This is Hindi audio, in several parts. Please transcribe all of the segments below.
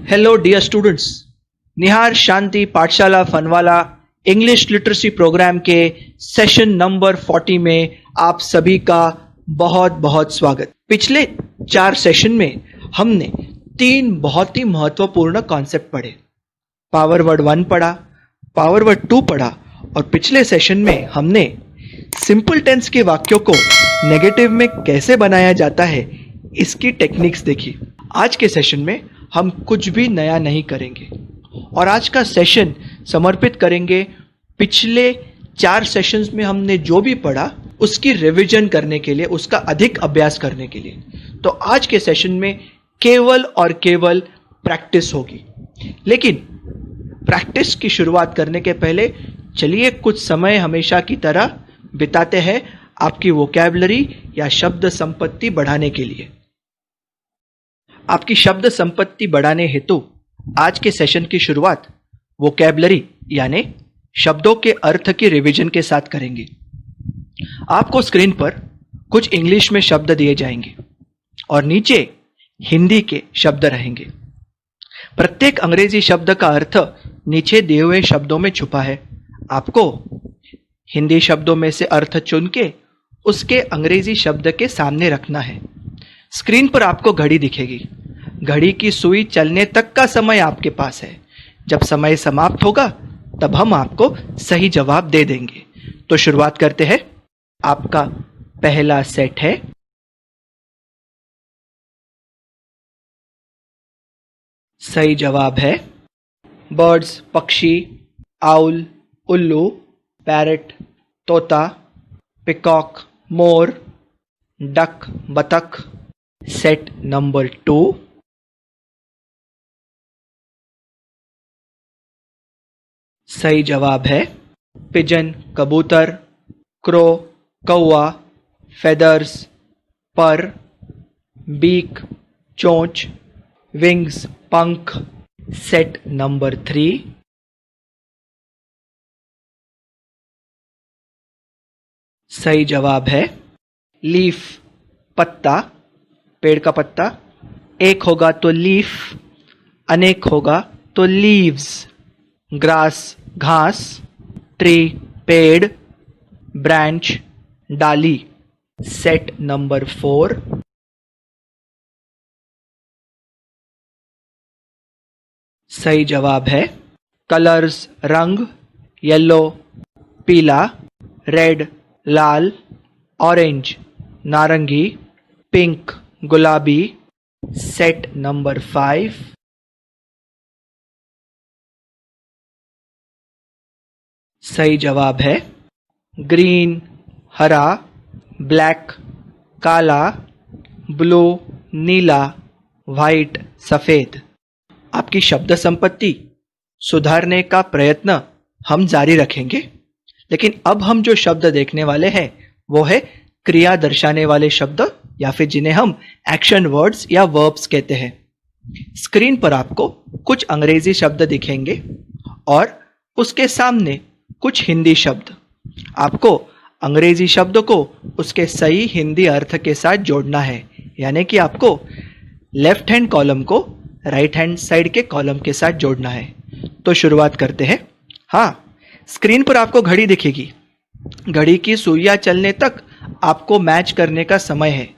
हेलो डियर स्टूडेंट्स, निहार शांति पाठशाला फनवाला इंग्लिश लिटरेसी प्रोग्राम के सेशन नंबर 40 में आप सभी का बहुत बहुत स्वागत। पिछले 4 सेशन में हमने 3 बहुत ही महत्वपूर्ण कॉन्सेप्ट पढ़े। पावर वर्ड 1 पढ़ा, पावर वर्ड 2 पढ़ा और पिछले सेशन में हमने सिंपल टेंस के वाक्यों को नेगेटिव में कैसे बनाया जाता है इसकी टेक्निक्स देखी। आज के सेशन में हम कुछ भी नया नहीं करेंगे और आज का सेशन समर्पित करेंगे पिछले 4 सेशंस में हमने जो भी पढ़ा उसकी रिवीजन करने के लिए, उसका अधिक अभ्यास करने के लिए। तो आज के सेशन में केवल और केवल प्रैक्टिस होगी। लेकिन प्रैक्टिस की शुरुआत करने के पहले चलिए कुछ समय हमेशा की तरह बिताते हैं आपकी वोकैबुलरी या शब्द संपत्ति बढ़ाने के लिए। आपकी शब्द संपत्ति बढ़ाने हेतु आज के सेशन की शुरुआत वोकैबुलरी यानी शब्दों के अर्थ की रिवीजन के साथ करेंगे। आपको स्क्रीन पर कुछ इंग्लिश में शब्द दिए जाएंगे और नीचे हिंदी के शब्द रहेंगे। प्रत्येक अंग्रेजी शब्द का अर्थ नीचे दिए हुए शब्दों में छुपा है। आपको हिंदी शब्दों में से अर्थ चुन के उसके अंग्रेजी शब्द के सामने रखना है। स्क्रीन पर आपको घड़ी दिखेगी। घड़ी की सुई चलने तक का समय आपके पास है। जब समय समाप्त होगा तब हम आपको सही जवाब दे देंगे। तो शुरुआत करते हैं। आपका पहला सेट है सही जवाब है बर्ड्स पक्षी, आउल उल्लू, पैरट तोता, पिकॉक मोर, डक बतख। सेट नंबर 2 सही जवाब है पिजन कबूतर, क्रो कौवा, फेदर्स पर, बीक चोंच, विंग्स पंख। सेट नंबर 3 सही जवाब है लीफ पत्ता, पेड़ का पत्ता। एक होगा तो लीफ, अनेक होगा तो लीव्स। ग्रास घास, ट्री पेड़, ब्रांच डाली। सेट नंबर 4 सही जवाब है कलर्स रंग, येलो पीला, रेड लाल, ऑरेंज नारंगी, पिंक गुलाबी। सेट नंबर 5 सही जवाब है ग्रीन हरा, ब्लैक काला, ब्लू नीला, व्हाइट सफेद। आपकी शब्द संपत्ति सुधारने का प्रयत्न हम जारी रखेंगे। लेकिन अब हम जो शब्द देखने वाले हैं वो है क्रिया दर्शाने वाले शब्द या फिर जिन्हें हम एक्शन वर्ड्स या वर्ब्स कहते हैं। स्क्रीन पर आपको कुछ अंग्रेजी शब्द दिखेंगे और उसके सामने कुछ हिंदी शब्द। आपको अंग्रेजी शब्द को उसके सही हिंदी अर्थ के साथ जोड़ना है, यानी कि आपको लेफ्ट हैंड कॉलम को राइट हैंड साइड के कॉलम के साथ जोड़ना है। तो शुरुआत करते हैं। हाँ, स्क्रीन पर आपको घड़ी दिखेगी। घड़ी की सुइयां चलने तक आपको मैच करने का समय है।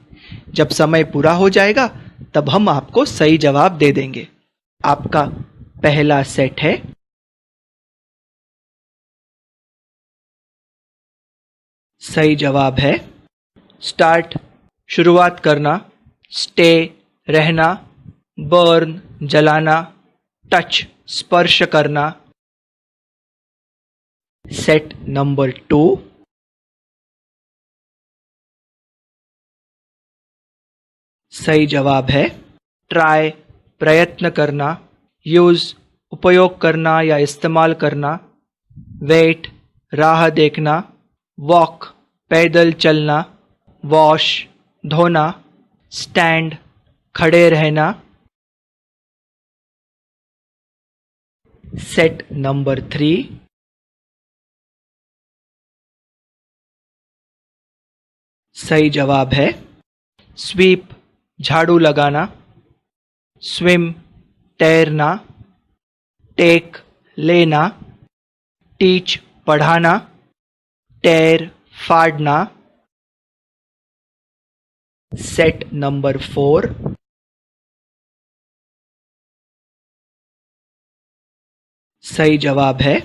जब समय पूरा हो जाएगा तब हम आपको सही जवाब दे देंगे। आपका पहला सेट है सही जवाब है स्टार्ट शुरुआत करना, स्टे रहना, बर्न जलाना, टच स्पर्श करना। सेट नंबर 2 सही जवाब है ट्राई प्रयत्न करना, यूज उपयोग करना या इस्तेमाल करना, वेट राह देखना, वॉक पैदल चलना, वॉश धोना, स्टैंड खड़े रहना। सेट नंबर 3 सही जवाब है स्वीप झाड़ू लगाना, स्विम तैरना, टेक लेना, टीच पढ़ाना, टेर फाड़ना। सेट नंबर 4, सही जवाब है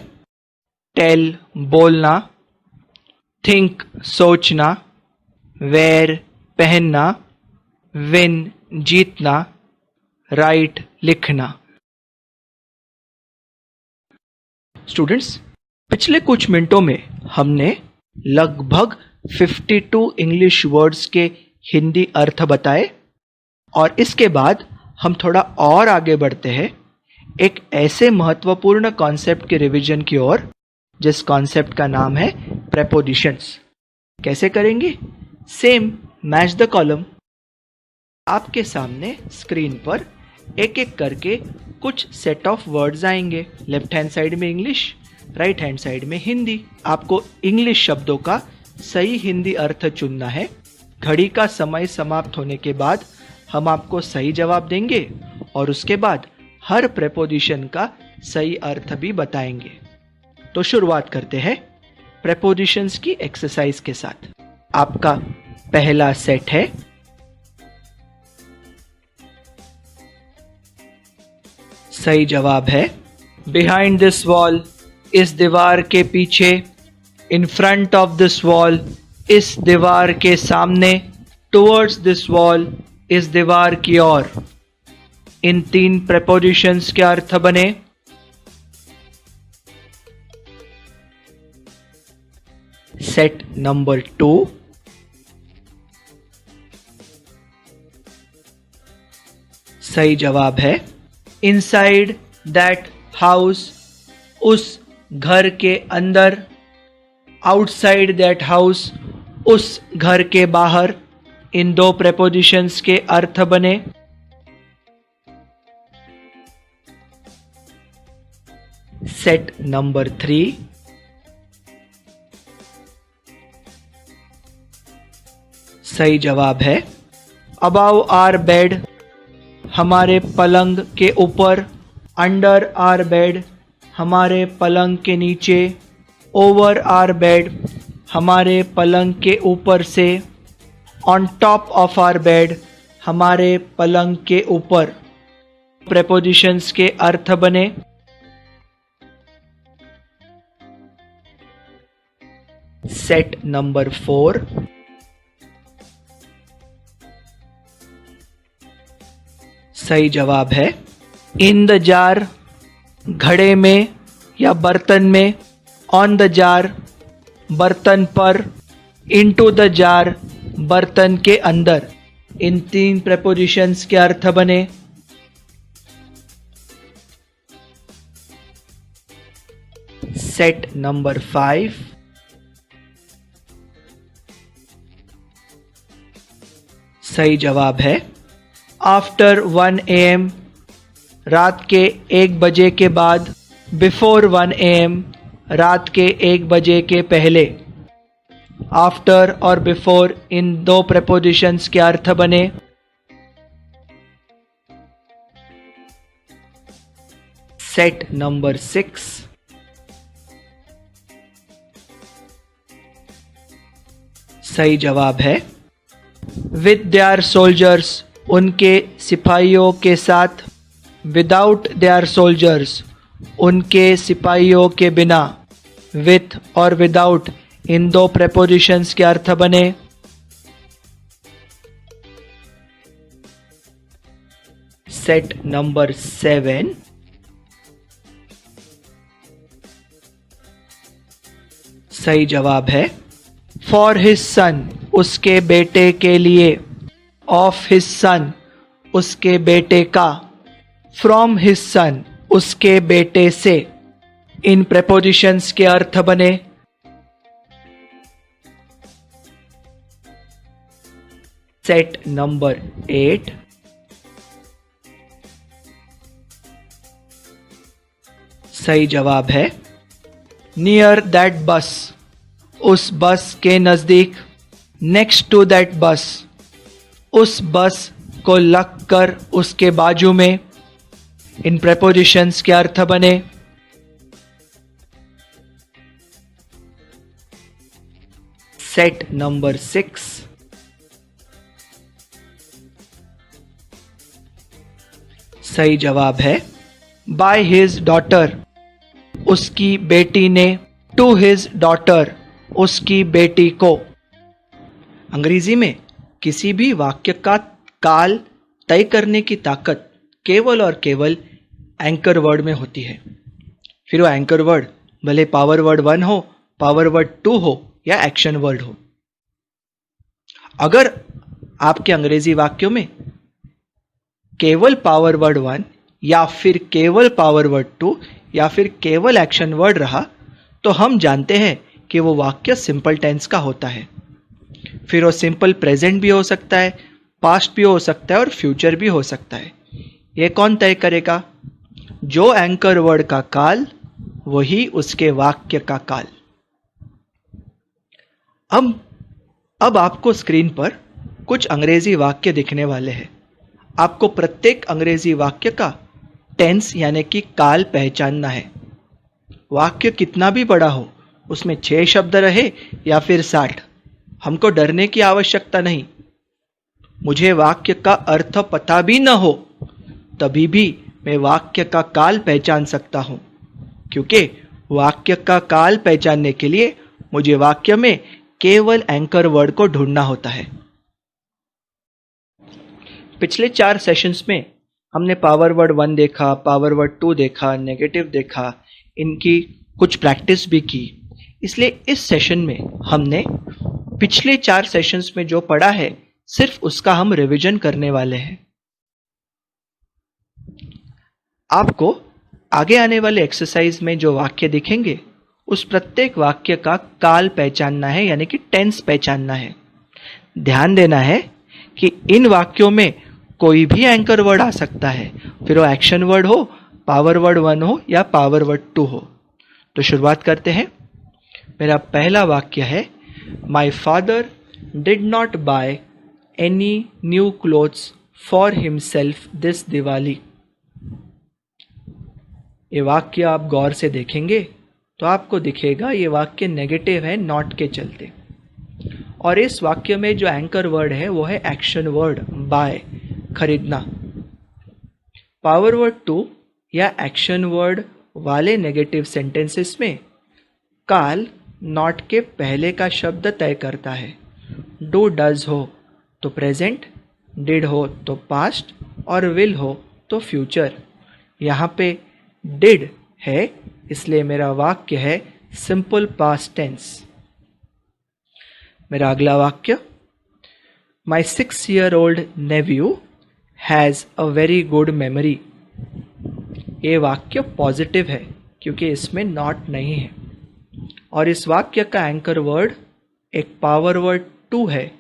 टेल बोलना, थिंक सोचना, वेयर पहनना, विन जीतना, राइट लिखना। स्टूडेंट्स, पिछले कुछ मिनटों में हमने लगभग 52 इंग्लिश वर्ड्स के हिंदी अर्थ बताए और इसके बाद हम थोड़ा और आगे बढ़ते हैं एक ऐसे महत्वपूर्ण कॉन्सेप्ट के रिवीजन की ओर जिस कॉन्सेप्ट का नाम है प्रेपोजिशंस। कैसे करेंगे? Same match the column. आपके सामने स्क्रीन पर एक एक करके कुछ सेट ऑफ वर्ड्स आएंगे। लेफ्ट हैंड साइड में इंग्लिश, राइट हैंड साइड में हिंदी। आपको इंग्लिश शब्दों का सही हिंदी अर्थ चुनना है। घड़ी का समय समाप्त होने के बाद हम आपको सही जवाब देंगे और उसके बाद हर प्रेपोजिशन का सही अर्थ भी बताएंगे। तो शुरुआत करते हैं प्रेपोजिशंस की एक्सरसाइज के साथ। आपका पहला सेट है सही जवाब है बिहाइंड दिस वॉल, इस दीवार के पीछे, in front of this wall, इस दीवार के सामने, टुवर्ड्स दिस वॉल, इस दीवार की ओर। इन 3 प्रेपोजिशंस के अर्थ बने सेट नंबर 2, सही जवाब है इनसाइड दैट हाउस, उस घर के अंदर, आउटसाइड दैट हाउस, उस घर के बाहर। इन 2 प्रेपोजिशंस के अर्थ बने सेट नंबर 3, सही जवाब है अबाव आर बेड, हमारे पलंग के ऊपर, अंडर आर बेड, हमारे पलंग के नीचे, ओवर आर बेड, हमारे पलंग के ऊपर से, on top of our bed, हमारे पलंग के ऊपर। प्रेपोजिशंस के अर्थ बने सेट नंबर 4, सही जवाब है इन द जार, घड़े में या बर्तन में, ऑन द जार, बर्तन पर, इनटू द जार, बर्तन के अंदर। इन 3 प्रेपोजिशंस के अर्थ बने सेट नंबर 5, सही जवाब है आफ्टर 1 AM, रात के 1 बजे के बाद, बिफोर 1 AM, रात के 1 बजे के पहले। आफ्टर और बिफोर इन 2 प्रेपोजिशंस के अर्थ बने सेट नंबर 6, सही जवाब है विद देयर सोल्जर्स, उनके सिपाहियों के साथ, विदाउट देयर सोल्जर्स, उनके सिपाहियों के बिना। विथ और विदाउट इन 2 प्रेपोजिशंस के अर्थ बने सेट नंबर 7, सही जवाब है फॉर हिज सन, उसके बेटे के लिए, ऑफ हिज सन, उसके बेटे का, फ्रॉम हिज सन, उसके बेटे से। इन प्रेपोजिशंस के अर्थ बने सेट नंबर 8, सही जवाब है नियर दैट बस, उस बस के नजदीक, नेक्स्ट टू दैट बस, उस बस को लग कर उसके बाजू में। इन प्रेपोजिशंस के अर्थ बने सेट नंबर 6, सही जवाब है बाय हिज डॉटर, उसकी बेटी ने, टू हिज डॉटर, उसकी बेटी को। अंग्रेजी में किसी भी वाक्य का काल तय करने की ताकत केवल और केवल एंकर वर्ड में होती है। फिर वो एंकर वर्ड भले पावर वर्ड 1 हो, पावर वर्ड 2 हो या एक्शन वर्ड हो। अगर आपके अंग्रेजी वाक्यों में केवल पावर वर्ड 1 या फिर केवल पावर वर्ड 2 या फिर केवल एक्शन वर्ड रहा तो हम जानते हैं कि वो वाक्य सिंपल टेंस का होता है। फिर वो सिंपल प्रेजेंट भी हो सकता है, पास्ट भी हो सकता है और फ्यूचर भी हो सकता है। ये कौन तय करेगा? जो एंकर वर्ड का काल वही उसके वाक्य का काल। अब आपको स्क्रीन पर कुछ अंग्रेजी वाक्य दिखने वाले हैं। आपको प्रत्येक अंग्रेजी वाक्य का टेंस यानी कि काल पहचानना है। वाक्य कितना भी बड़ा हो, उसमें 6 शब्द रहे या फिर 60, हमको डरने की आवश्यकता नहीं। मुझे वाक्य का अर्थ पता भी न हो तभी भी मैं वाक्य का काल पहचान सकता हूं, क्योंकि वाक्य का काल पहचानने के लिए मुझे वाक्य में केवल एंकर वर्ड को ढूंढना होता है। पिछले 4 सेशंस में हमने पावर वर्ड 1 देखा, पावर वर्ड 2 देखा, नेगेटिव देखा, इनकी कुछ प्रैक्टिस भी की। इसलिए इस सेशन में हमने पिछले 4 सेशंस में जो पढ़ा है सिर्फ उसका हम रिवीजन करने वाले हैं। आपको आगे आने वाले एक्सरसाइज में जो वाक्य दिखेंगे उस प्रत्येक वाक्य का काल पहचानना है, यानी कि टेंस पहचानना है। ध्यान देना है कि इन वाक्यों में कोई भी एंकर वर्ड आ सकता है, फिर वो एक्शन वर्ड हो, पावर वर्ड 1 हो या पावर वर्ड 2 हो। तो शुरुआत करते हैं। मेरा पहला वाक्य है, my father did not buy any new clothes for himself this Diwali. ये वाक्य आप गौर से देखेंगे तो आपको दिखेगा ये वाक्य नेगेटिव है नॉट के चलते, और इस वाक्य में जो एंकर वर्ड है वो है एक्शन वर्ड बाय, खरीदना। पावर वर्ड 2 या एक्शन वर्ड वाले नेगेटिव सेंटेंसेस में काल नॉट के पहले का शब्द तय करता है। डू डज हो तो प्रेजेंट, डिड हो तो पास्ट और विल हो तो फ्यूचर। यहाँ पे डिड है इसलिए मेरा वाक्य है सिंपल पास्ट टेंस। मेरा अगला वाक्य, माई 6-year-old nephew has a very good memory. ये वाक्य पॉजिटिव है क्योंकि इसमें नॉट नहीं है, और इस वाक्य का एंकर वर्ड एक पावर वर्ड 2 है,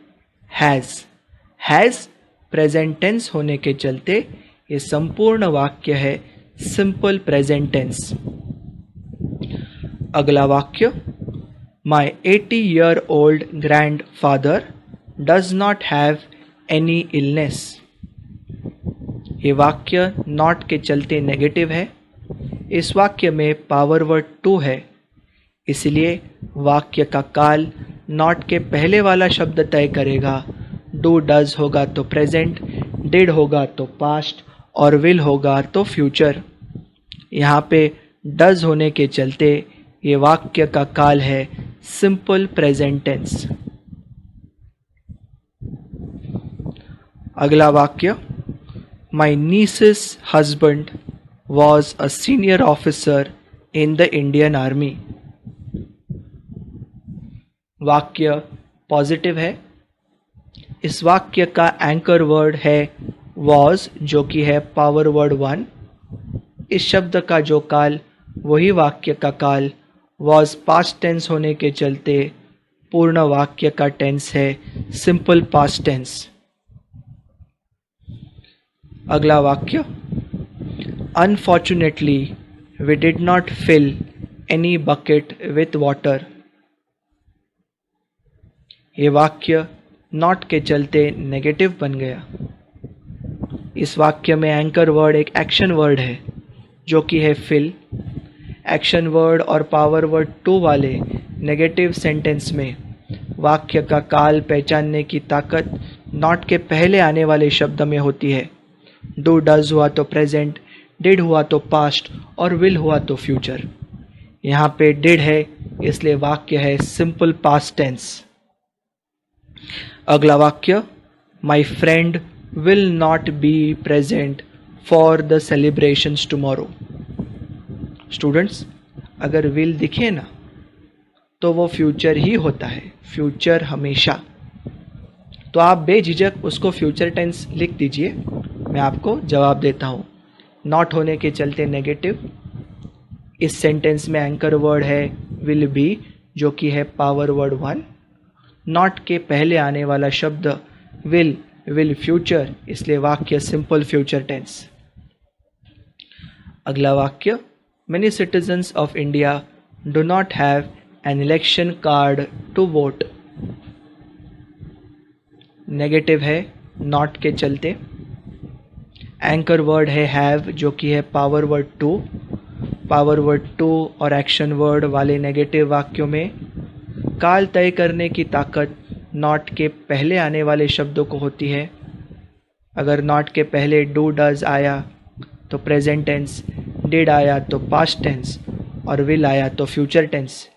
हैज। हैज प्रेजेंट टेंस होने के चलते ये संपूर्ण वाक्य है सिंपल प्रेजेंट टेंस। अगला वाक्य, माई 80-year-old grandfather does not have any illness। ये वाक्य नॉट के चलते नेगेटिव है। इस वाक्य में पावर वर्ड 2 है, इसलिए वाक्य का काल नॉट के पहले वाला शब्द तय करेगा। डू डज होगा तो प्रेजेंट, डिड होगा तो पास्ट और विल होगा तो फ्यूचर। यहाँ पे डज होने के चलते ये वाक्य का काल है सिंपल प्रेजेंट टेंस। अगला वाक्य, my niece's husband was a senior officer in the Indian army. वाक्य पॉजिटिव है। इस वाक्य का एंकर वर्ड है वॉज, जो कि है पावर वर्ड 1। इस शब्द का जो काल वही वाक्य का काल वॉज पास्ट टेंस होने के चलते पूर्ण वाक्य का टेंस है सिंपल पास्ट टेंस। अगला वाक्य, unfortunately we did not fill any bucket with water. ये वाक्य नॉट के चलते नेगेटिव बन गया। इस वाक्य में एंकर वर्ड एक एक्शन वर्ड है जो कि है फिल। एक्शन वर्ड और पावर वर्ड टू वाले नेगेटिव सेंटेंस में वाक्य का काल पहचानने की ताकत नॉट के पहले आने वाले शब्द में होती है। डू डज हुआ तो प्रेजेंट, डिड हुआ तो पास्ट और विल हुआ तो फ्यूचर। यहाँ पे डिड है इसलिए वाक्य है सिंपल पास्ट टेंस। अगला वाक्य, my friend will not be present for the celebrations tomorrow. Students, अगर विल दिखे ना तो वो फ्यूचर ही होता है, फ्यूचर हमेशा। तो आप बेझिझक उसको फ्यूचर टेंस लिख दीजिए, मैं आपको जवाब देता हूँ। नॉट होने के चलते नेगेटिव। इस सेंटेंस में एंकर वर्ड है विल बी जो कि है पावर वर्ड वन। नॉट के पहले आने वाला शब्द विल फ्यूचर, इसलिए वाक्य सिंपल फ्यूचर टेंस। अगला वाक्य, many citizens of India do not have an election card to vote. Negative है नॉट के चलते। एंकर वर्ड है हैव जो कि है power word two. Power word two और एक्शन वर्ड वाले नेगेटिव वाक्यों में काल तय करने की ताकत नॉट के पहले आने वाले शब्दों को होती है। अगर नॉट के पहले डू डज आया तो प्रेजेंट टेंस, डिड आया तो पास्ट टेंस और विल आया तो फ्यूचर टेंस।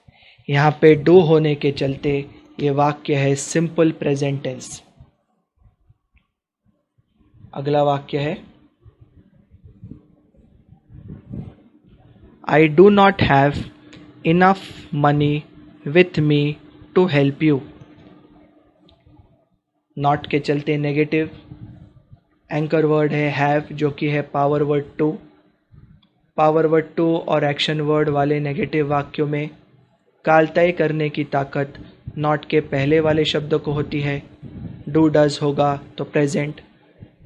यहाँ पे डू होने के चलते ये वाक्य है सिंपल प्रेजेंट टेंस। अगला वाक्य है, I do not have enough money with me to help you। Not के चलते नेगेटिव। एंकर वर्ड है हैव जो कि है power word two. Power word two और एक्शन वर्ड वाले नेगेटिव वाक्यों में काल तय करने की ताकत नॉट के पहले वाले शब्दों को होती है। डू डज होगा तो प्रेजेंट,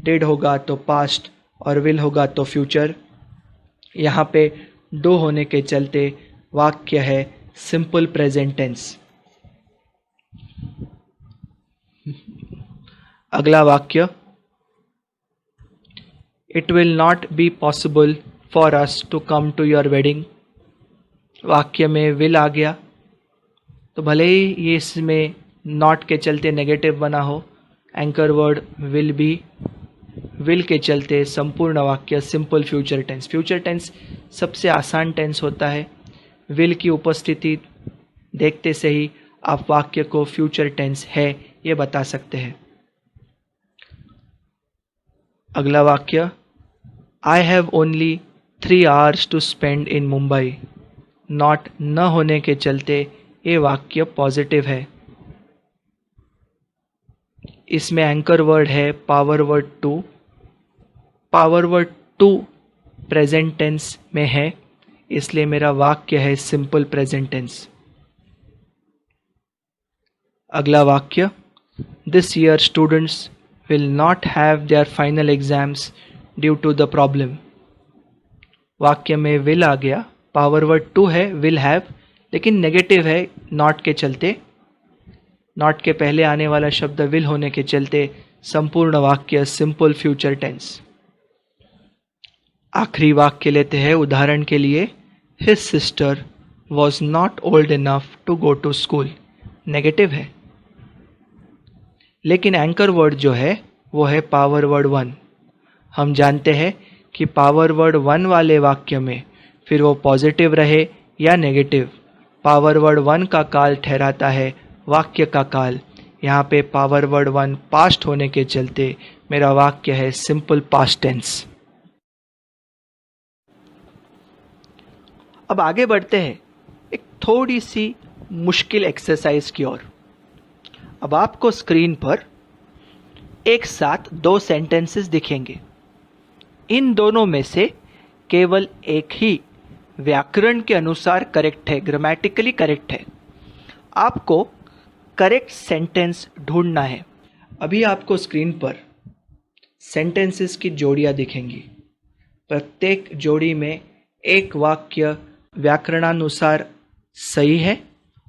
डिड होगा तो पास्ट और विल होगा तो फ्यूचर। यहाँ पे डू होने के चलते वाक्य है सिंपल प्रेजेंट टेंस। अगला वाक्य, it will not be possible for us to come to your wedding. वाक्य में विल आ गया तो भले ही ये इसमें नॉट के चलते नेगेटिव बना हो, anchor word will be, will के चलते संपूर्ण वाक्य simple future tense. Future tense सबसे आसान टेंस होता है। विल की उपस्थिति देखते से ही आप वाक्य को फ्यूचर टेंस है ये बता सकते हैं। अगला वाक्य, I have only 3 hours to spend in Mumbai. Not न होने के चलते ये वाक्य पॉजिटिव है। इसमें एंकर वर्ड है power word two. Power word two present tense में है इसलिए मेरा वाक्य है सिंपल प्रेजेंट टेंस। अगला वाक्य, this year students will not have their final exams due to the problem. वाक्य में विल आ गया, पावर वर्ड टू है विल हैव लेकिन नेगेटिव है नॉट के चलते। नॉट के पहले आने वाला शब्द विल होने के चलते संपूर्ण वाक्य सिंपल फ्यूचर टेंस। आखिरी वाक्य लेते हैं उदाहरण के लिए, his sister was not old enough to go to school. Negative है लेकिन एंकर वर्ड जो है वो है पावर वर्ड वन। हम जानते हैं कि पावर वर्ड वन वाले वाक्य में फिर वो पॉजिटिव रहे या नेगेटिव, पावर वर्ड वन का काल ठहराता है वाक्य का काल। यहाँ पे पावर वर्ड वन पास्ट होने के चलते मेरा वाक्य है सिंपल पास्ट टेंस। अब आगे बढ़ते हैं एक थोड़ी सी मुश्किल एक्सरसाइज की ओर। अब आपको स्क्रीन पर एक साथ 2 सेंटेंसेस दिखेंगे। इन दोनों में से केवल एक ही व्याकरण के अनुसार करेक्ट है, ग्रामेटिकली करेक्ट है। आपको करेक्ट सेंटेंस ढूंढना है। अभी आपको स्क्रीन पर सेंटेंसेस की जोड़ियां दिखेंगी। प्रत्येक जोड़ी में एक वाक्य व्याकरणानुसार सही है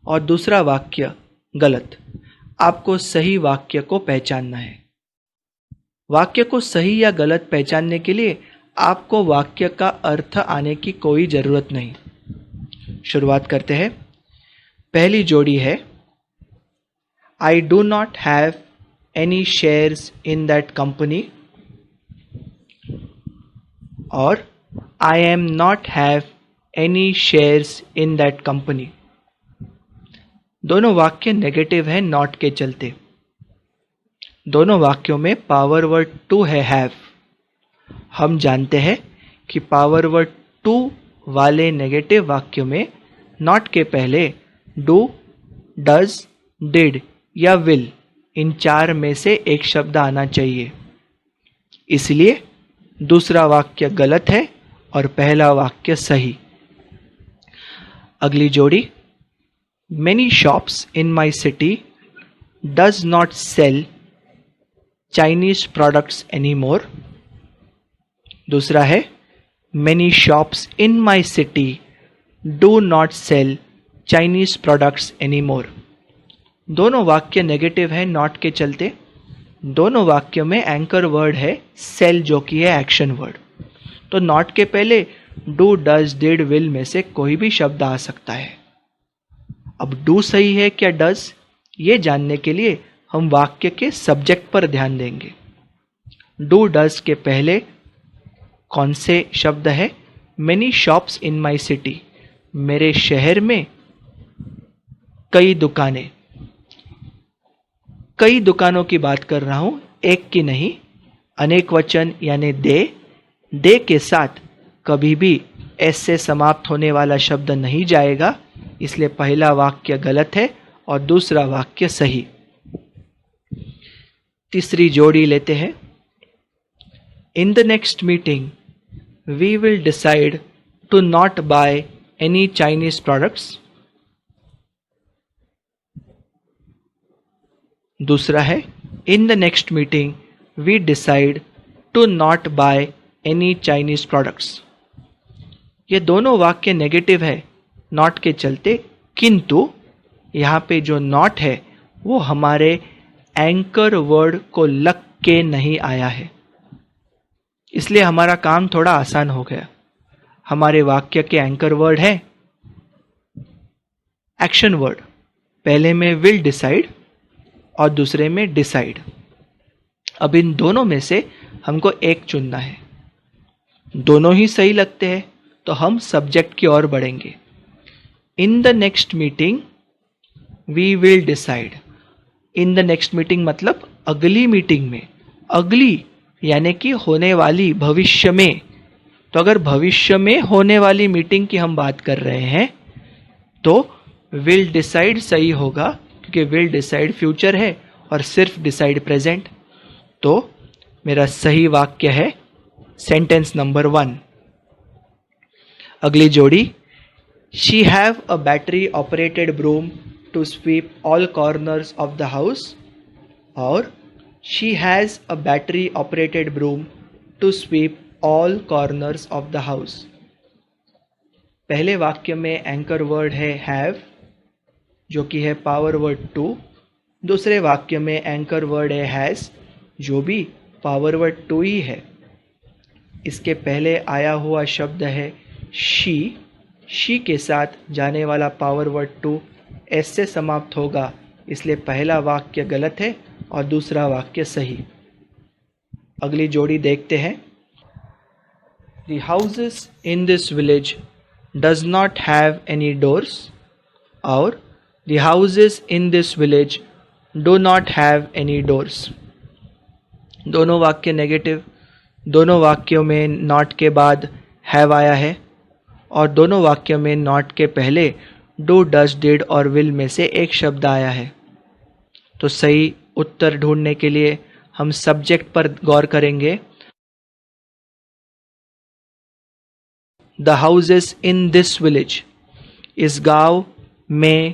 और दूसरा वाक्य गलत। आपको सही वाक्य को पहचानना है। वाक्य को सही या गलत पहचानने के लिए आपको वाक्य का अर्थ आने की कोई जरूरत नहीं। शुरुआत करते हैं। पहली जोड़ी है I do not have any shares in that company और I am not have any shares in that company. दोनों वाक्य नेगेटिव है नॉट के चलते। दोनों वाक्यों में पावर वर्ड टू है हैव। हम जानते हैं कि पावर वर्ड टू वाले नेगेटिव वाक्यों में नॉट के पहले डू, डज, डिड या विल इन चार में से एक शब्द आना चाहिए। इसलिए दूसरा वाक्य गलत है और पहला वाक्य सही। अगली जोड़ी many shops in my city does not sell Chinese products any more. दूसरा है many shops in my city do not sell Chinese products any more. दोनों वाक्य नेगेटिव है नॉट के चलते। दोनों वाक्यों में एंकर वर्ड है सेल जो कि है एक्शन वर्ड। तो नॉट के पहले डू, डज, डिड, विल में से कोई भी शब्द आ सकता है। अब डू सही है क्या डज, ये जानने के लिए हम वाक्य के सब्जेक्ट पर ध्यान देंगे। डू डज के पहले कौन से शब्द है? Many shops in my city, मेरे शहर में कई दुकानें। कई दुकानों की बात कर रहा हूं, एक की नहीं। अनेक वचन यानी दे के साथ कभी भी एस से समाप्त होने वाला शब्द नहीं जाएगा, इसलिए पहला वाक्य गलत है और दूसरा वाक्य सही। तीसरी जोड़ी लेते हैं। In the next meeting we will decide to not buy any Chinese products. दूसरा है in the next meeting we decide to not buy any Chinese products. ये दोनों वाक्य नेगेटिव है नॉट के चलते, किंतु यहाँ पे जो नॉट है वो हमारे एंकर वर्ड को लग के नहीं आया है, इसलिए हमारा काम थोड़ा आसान हो गया। हमारे वाक्य के एंकर वर्ड है एक्शन वर्ड, पहले में विल डिसाइड और दूसरे में डिसाइड। अब इन दोनों में से हमको एक चुनना है। दोनों ही सही लगते हैं तो हम सब्जेक्ट की ओर बढ़ेंगे। In the next meeting we will decide. In the next meeting मतलब अगली मीटिंग में। अगली यानी कि होने वाली, भविष्य में। तो अगर भविष्य में होने वाली मीटिंग की हम बात कर रहे हैं तो विल डिसाइड सही होगा, क्योंकि विल डिसाइड फ्यूचर है और सिर्फ डिसाइड प्रेजेंट। तो मेरा सही वाक्य है सेंटेंस नंबर 1। अगली जोड़ी she have a battery operated broom to sweep all corners of the house और she has a battery operated broom to sweep all corners of the house. पहले वाक्य में एंकर वर्ड है हैव जो कि है पावर वर्ड टू। दूसरे वाक्य में एंकर वर्ड है हैज जो भी पावर वर्ड टू ही है। इसके पहले आया हुआ शब्द है शी के साथ जाने वाला पावर वर्ड टू एस से समाप्त होगा, इसलिए पहला वाक्य गलत है और दूसरा वाक्य सही। अगली जोड़ी देखते हैं। The houses in this village does not have any doors और The houses in this village do not have any doors। दोनों वाक्य नेगेटिव। दोनों वाक्यों में नॉट के बाद हैव आया है और दोनों वाक्यों में नॉट के पहले डू, डज, डिड और विल में से एक शब्द आया है। तो सही उत्तर ढूंढने के लिए हम सब्जेक्ट पर गौर करेंगे। The houses in this village, इस गांव में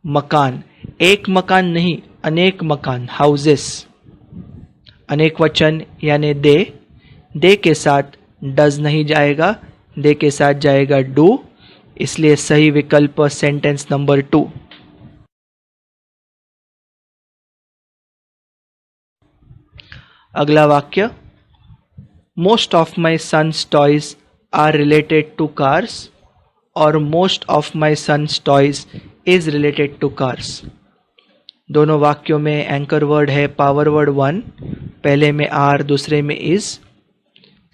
मकान, एक मकान नहीं अनेक मकान, हाउसेस। अनेक वचन यानी दे के साथ डज नहीं जाएगा, दे के साथ जाएगा डू, इसलिए सही विकल्प सेंटेंस नंबर 2। अगला वाक्य, most of my son's toys are related to cars और most of my son's toys is related to cars. दोनों वाक्यों में एंकर वर्ड है पावर वर्ड वन, पहले में आर दूसरे में इज।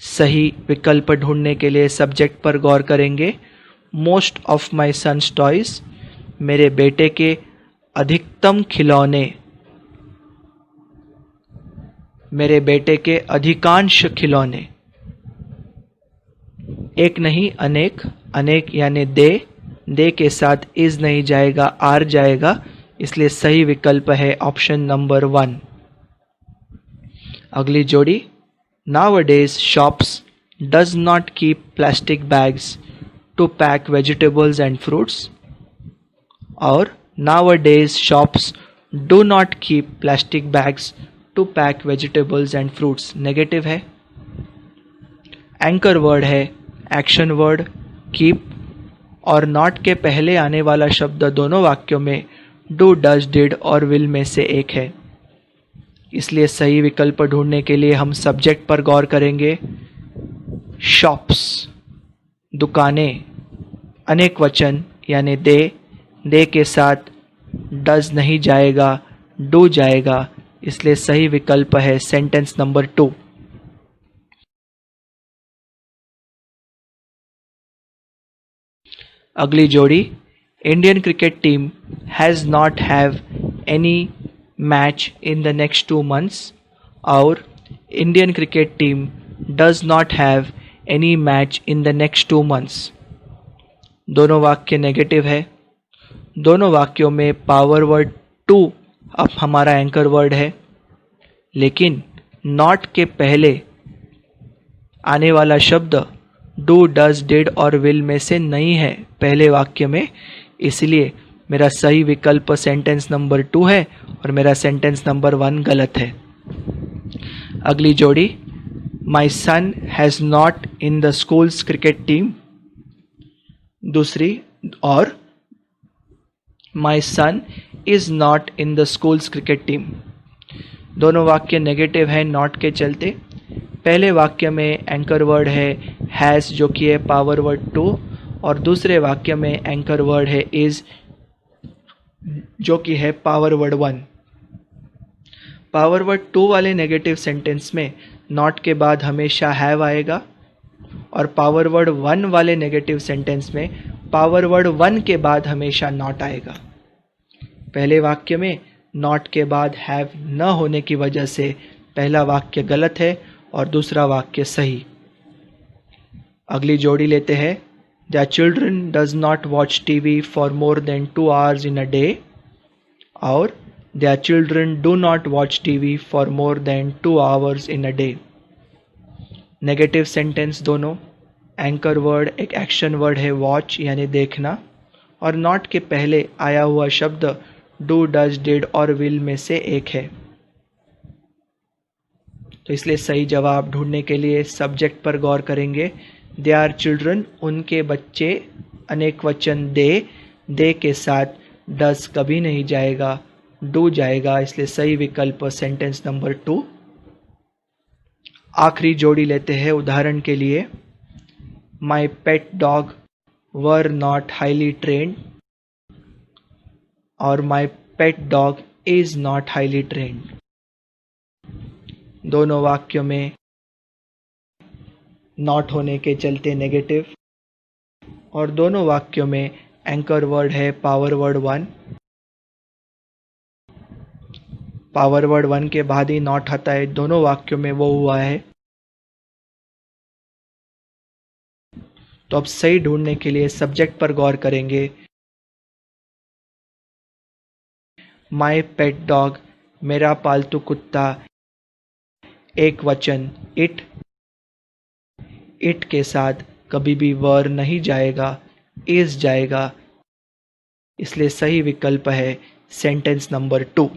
सही विकल्प ढूंढने के लिए सब्जेक्ट पर गौर करेंगे। Most of my son's toys, मेरे बेटे के अधिकतम खिलौने, मेरे बेटे के अधिकांश खिलौने। एक नहीं अनेक, अनेक यानी दे के साथ इज नहीं जाएगा, आर जाएगा, इसलिए सही विकल्प है ऑप्शन नंबर 1। अगली जोड़ी, Nowadays shops does not keep plastic bags to pack vegetables and fruits, और nowadays shops do not keep plastic bags to pack vegetables and fruits negative है। एंकर वर्ड है एक्शन वर्ड कीप, और नॉट के पहले आने वाला शब्द दोनों वाक्यों में डू, डज, डिड और विल में से एक है, इसलिए सही विकल्प ढूंढने के लिए हम सब्जेक्ट पर गौर करेंगे। शॉप्स, दुकानें, अनेक वचन यानी दे के साथ डज नहीं जाएगा, डू जाएगा, इसलिए सही विकल्प है सेंटेंस नंबर 2। अगली जोड़ी, Indian cricket team has not have any match in the next 2 months, और Indian cricket team does not have any match in the next 2 months। दोनों वाक्य नेगेटिव है। दोनों वाक्यों में पावर वर्ड टू अब हमारा एंकर वर्ड है, लेकिन नॉट के पहले आने वाला शब्द डू, डज, डिड और विल में से नहीं है पहले वाक्य में, इसलिए मेरा सही विकल्प सेंटेंस नंबर 2 है और मेरा सेंटेंस नंबर 1 गलत है। अगली जोड़ी, my son has not in the school's cricket team, दूसरी, और my son is not in the school's cricket team. दोनों वाक्य नेगेटिव हैं नॉट के चलते। पहले वाक्य में एंकर वर्ड है हैज़ जो कि है पावर वर्ड 2, और दूसरे वाक्य में एंकर वर्ड है इज जो कि है पावर वर्ड 1। पावर वर्ड 2 वाले नेगेटिव सेंटेंस में नॉट के बाद हमेशा हैव आएगा, और पावर वर्ड 1 वाले नेगेटिव सेंटेंस में पावर वर्ड 1 के बाद हमेशा नॉट आएगा। पहले वाक्य में नॉट के बाद हैव न होने की वजह से पहला वाक्य गलत है और दूसरा वाक्य सही। अगली जोड़ी लेते हैं, Their children does not watch TV for more than 2 hours in a day, और Their children do not watch TV for more than 2 hours in a day। Negative sentence दोनों। एंकर वर्ड एक एक्शन वर्ड है वॉच यानी देखना, और नॉट के पहले आया हुआ शब्द डू, डज, डिड और विल में से एक है, तो इसलिए सही जवाब ढूंढने के लिए सब्जेक्ट पर गौर करेंगे। देयर चिल्ड्रन, उनके बच्चे, अनेक वचन दे के साथ डज कभी नहीं जाएगा, डू जाएगा, इसलिए सही विकल्प सेंटेंस नंबर 2। आखिरी जोड़ी लेते हैं उदाहरण के लिए, my pet dog were not highly trained, और my pet dog is not highly trained. दोनों वाक्यों में नॉट होने के चलते नेगेटिव, और दोनों वाक्यों में एंकर वर्ड है पावर वर्ड 1। पावर वर्ड 1 के बाद ही नॉट आता है, दोनों वाक्यों में वो हुआ है। तो अब सही ढूंढने के लिए सब्जेक्ट पर गौर करेंगे। माई पेट डॉग, मेरा पालतू कुत्ता, एक वचन इट के साथ कभी भी वर नहीं जाएगा, इज जाएगा, इसलिए सही विकल्प है सेंटेंस नंबर 2।